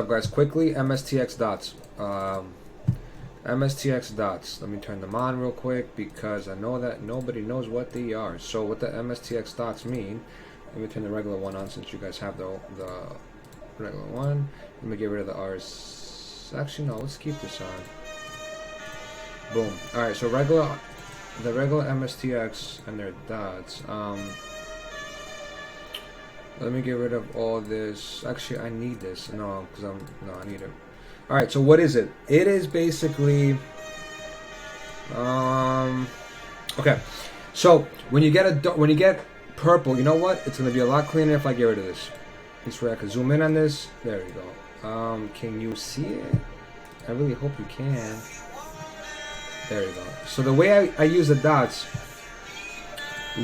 Guys, quickly, MSTx dots. MSTx dots. Let me turn them on real quick because I know that nobody knows what they are. So what the MSTx dots mean, let me turn the regular one on since you guys have the regular one. Let me get rid of the R's. Actually, no, let's keep this on. Boom. Alright, so the regular MSTx and their dots. Let me get rid of all this. Actually, I need this. No, I need it. All right. So what is it? It is basically, okay. So when you get purple, you know what? It's gonna be a lot cleaner if I get rid of this. This way I can zoom in on this. There you go. Can you see it? I really hope you can. There you go. So the way I use the dots,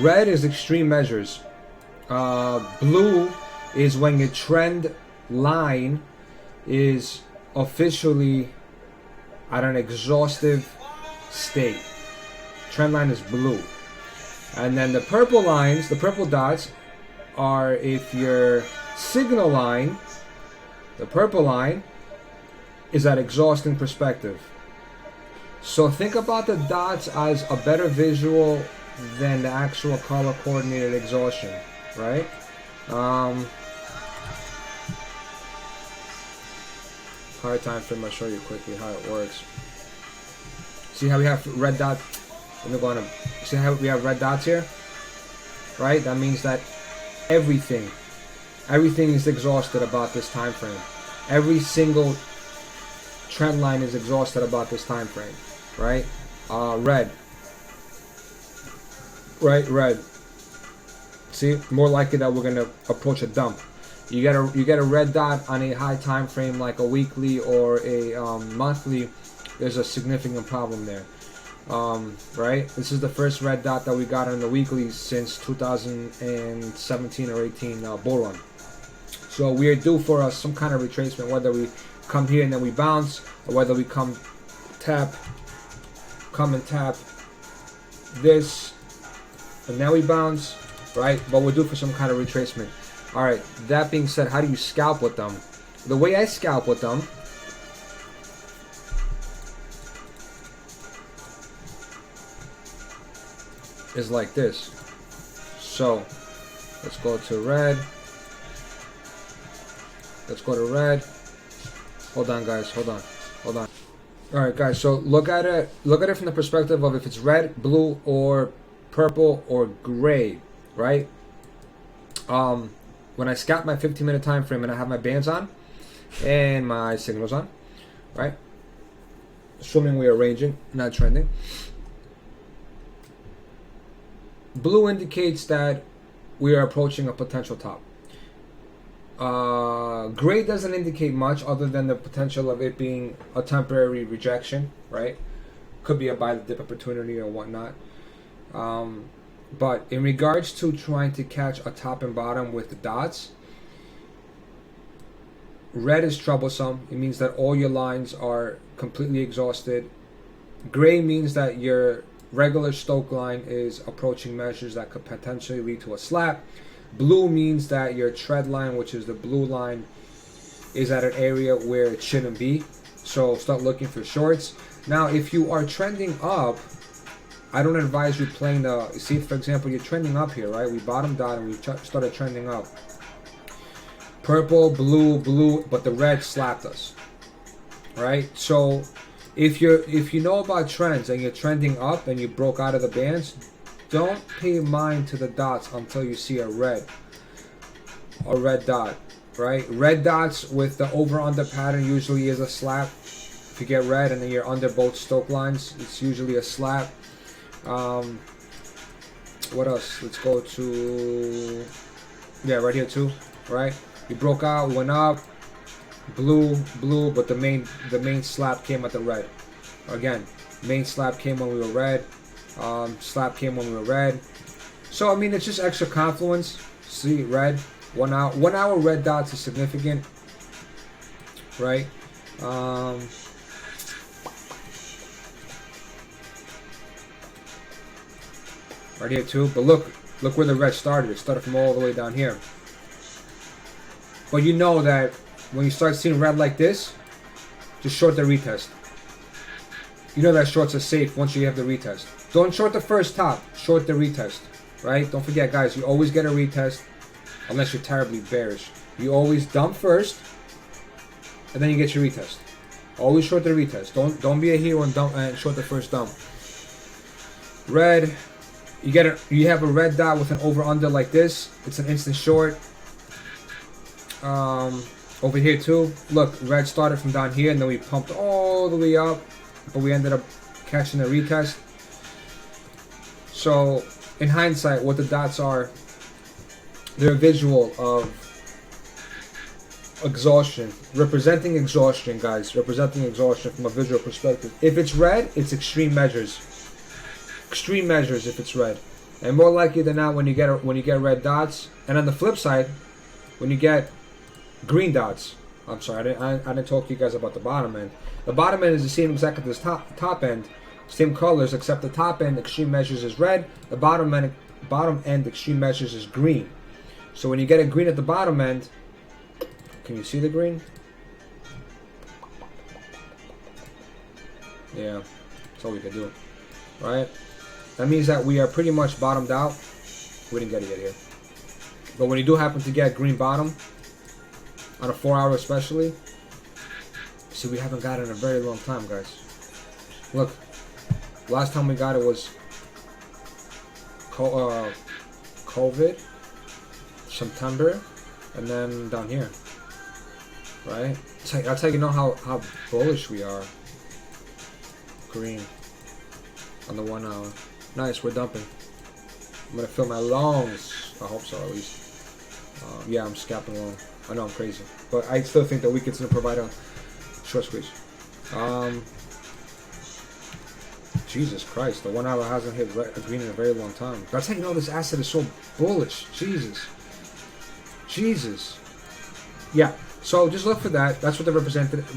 red is extreme measures. Blue is when your trend line is officially at an exhaustive state. Trend line is blue. And then the purple lines, the purple dots, are if your signal line, the purple line, is at exhausting perspective. So think about the dots as a better visual than the actual color coordinated exhaustion. Right? Hard time frame, I'll show you quickly how it works. See how we have red dots? Let me go on. See how we have red dots here? Right? That means that everything is exhausted about this time frame. Every single trend line is exhausted about this time frame. Right? Red. Right, red. See, more likely that we're gonna approach a dump. You get a red dot on a high time frame like a weekly or a monthly. There's a significant problem there, right? This is the first red dot that we got on the weekly since 2017 or 18 bull run. So we are due for some kind of retracement, whether we come here and then we bounce, or whether we come and tap this, and now we bounce. Right, but we're due for some kind of retracement. All right, that being said, how do you scalp with them? The way I scalp with them is like this. So let's go to red. Let's go to red. Hold on, guys. Hold on. All right, guys. So look at it from the perspective of if it's red, blue, or purple or gray. Right? When I scalp my 15-minute time frame and I have my bands on and my signals on, right? Assuming we are ranging, not trending. Blue indicates that we are approaching a potential top. Gray doesn't indicate much other than the potential of it being a temporary rejection, right? Could be a buy the dip opportunity or whatnot. But in regards to trying to catch a top and bottom with the dots, red is troublesome. It means that all your lines are completely exhausted. Gray means that your regular Stoke line is approaching measures that could potentially lead to a slap. Blue means that your tread line, which is the blue line, is at an area where it shouldn't be. So start looking for shorts. Now, if you are trending up, I don't advise you playing the, see, for example, you're trending up here, right? We bottomed out and we started trending up. Purple, blue, but the red slapped us, right? So if you know about trends and you're trending up and you broke out of the bands, don't pay mind to the dots until you see a red dot, right? Red dots with the over-under pattern usually is a slap. If you get red and then you're under both Stoke lines, it's usually a slap. What else? Let's go to, yeah, right here too, right? We broke out, we went up, blue, but the main slap came at the red. Again, main slap came when we were red, slap came when we were red. So I mean, it's just extra confluence. See, red, 1 hour red dots is significant, right? Right here too, but look where the red started. It started from all the way down here. But you know that when you start seeing red like this, just short the retest. You know that shorts are safe once you have the retest. Don't short the first top, short the retest, right? Don't forget, guys, you always get a retest unless you're terribly bearish. You always dump first, and then you get your retest. Always short the retest. Don't be a hero and dump and short the first dump. Red, you have a red dot with an over under like this. It's an instant short. Over here too. Look, red started from down here and then we pumped all the way up, but we ended up catching a retest. So in hindsight, what the dots are, they're a visual of exhaustion, representing exhaustion, guys, representing exhaustion from a visual perspective. If it's red, it's extreme measures. Extreme measures if it's red. And more likely than not, when you get red dots, and on the flip side, when you get green dots, I'm sorry, I didn't talk to you guys about the bottom end. The bottom end is the same exactly as the top end, same colors, except the top end extreme measures is red, the bottom end extreme measures is green. So when you get a green at the bottom end, can you see the green? Yeah, that's all we can do, right? That means that we are pretty much bottomed out. We didn't get it yet here. But when you do happen to get green bottom, on a 4 hour especially, see, we haven't got it in a very long time, guys. Look, last time we got it was COVID, September, and then down here, right? That's how you know how bullish we are. Green on the 1 hour. Nice, we're dumping. I'm gonna fill my lungs. I hope so, at least. Yeah, I'm scalping long. I know I'm crazy, but I still think that we can still provide a short squeeze. Jesus Christ, the 1 hour hasn't hit green in a very long time. That's how you know this asset is so bullish. Jesus. Yeah. So just look for that. That's what the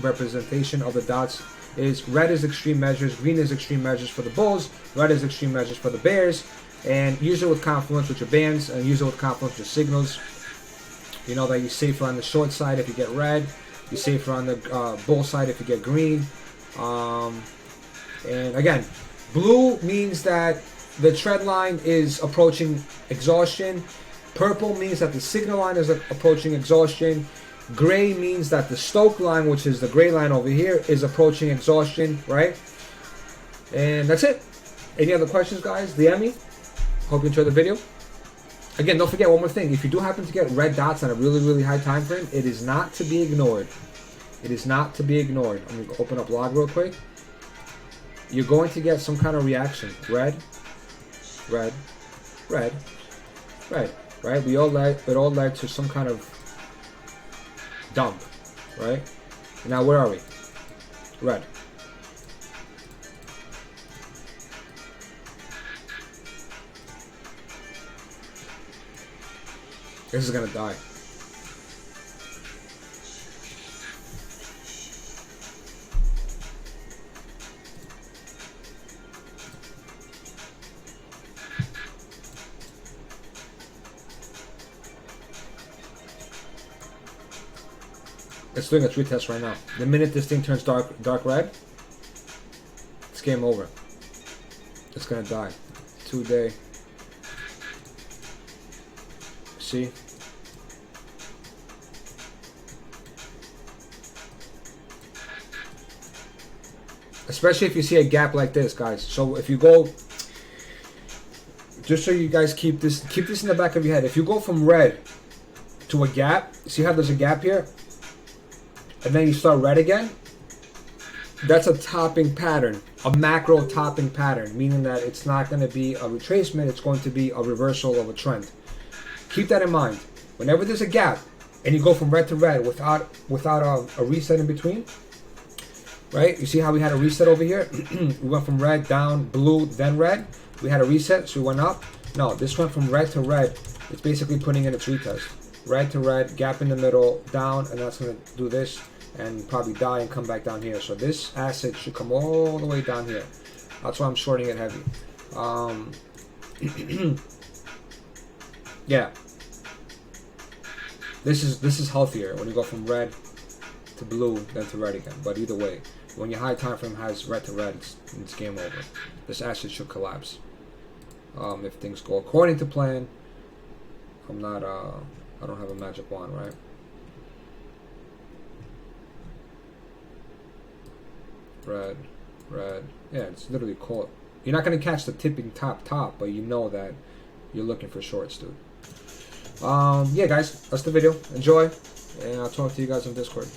representation of the dots is. Red is extreme measures, green is extreme measures for the bulls, red is extreme measures for the bears, and use it with confluence with your bands, and use it with confluence with your signals. You know that you're safer on the short side if you get red, you're safer on the bull side if you get green. And again, blue means that the trend line is approaching exhaustion. Purple means that the signal line is approaching exhaustion. Gray means that the Stoke line, which is the gray line over here, is approaching exhaustion, right? And that's it. Any other questions, guys? DM me. Hope you enjoyed the video. Again, don't forget one more thing. If you do happen to get red dots on a really, really high time frame, it is not to be ignored. It is not to be ignored. I'm going to open up log real quick. You're going to get some kind of reaction. Red, red, red, red, right? It all led to some kind of dump, right? Now where are we? Red. This is gonna die. It's doing a retest right now. The minute this thing turns dark red, it's game over. It's gonna die. 2 day. See? Especially if you see a gap like this, guys. So if you go, just so you guys keep this in the back of your head. If you go from red to a gap, see how there's a gap here? And then you start red again? That's a topping pattern, a macro topping pattern, meaning that it's not going to be a retracement, it's going to be a reversal of a trend. Keep that in mind. Whenever there's a gap and you go from red to red without a reset in between, right? You see how we had a reset over here? We went from red down, blue, then red. We had a reset, so we went up. No, this went from red to red. It's basically putting in its retest. Red to red, gap in the middle, down, and that's going to do this and probably die and come back down here. So this asset should come all the way down here. That's why I'm shorting it heavy. Yeah. This is healthier when you go from red to blue, then to red again. But either way, when your high time frame has red to red, it's game over. This asset should collapse. If things go according to plan. I'm not, I don't have a magic wand, right? Red, red. Yeah, it's literally caught. You're not going to catch the tipping top, but you know that you're looking for shorts, dude. Yeah, guys, that's the video. Enjoy, and I'll talk to you guys on Discord.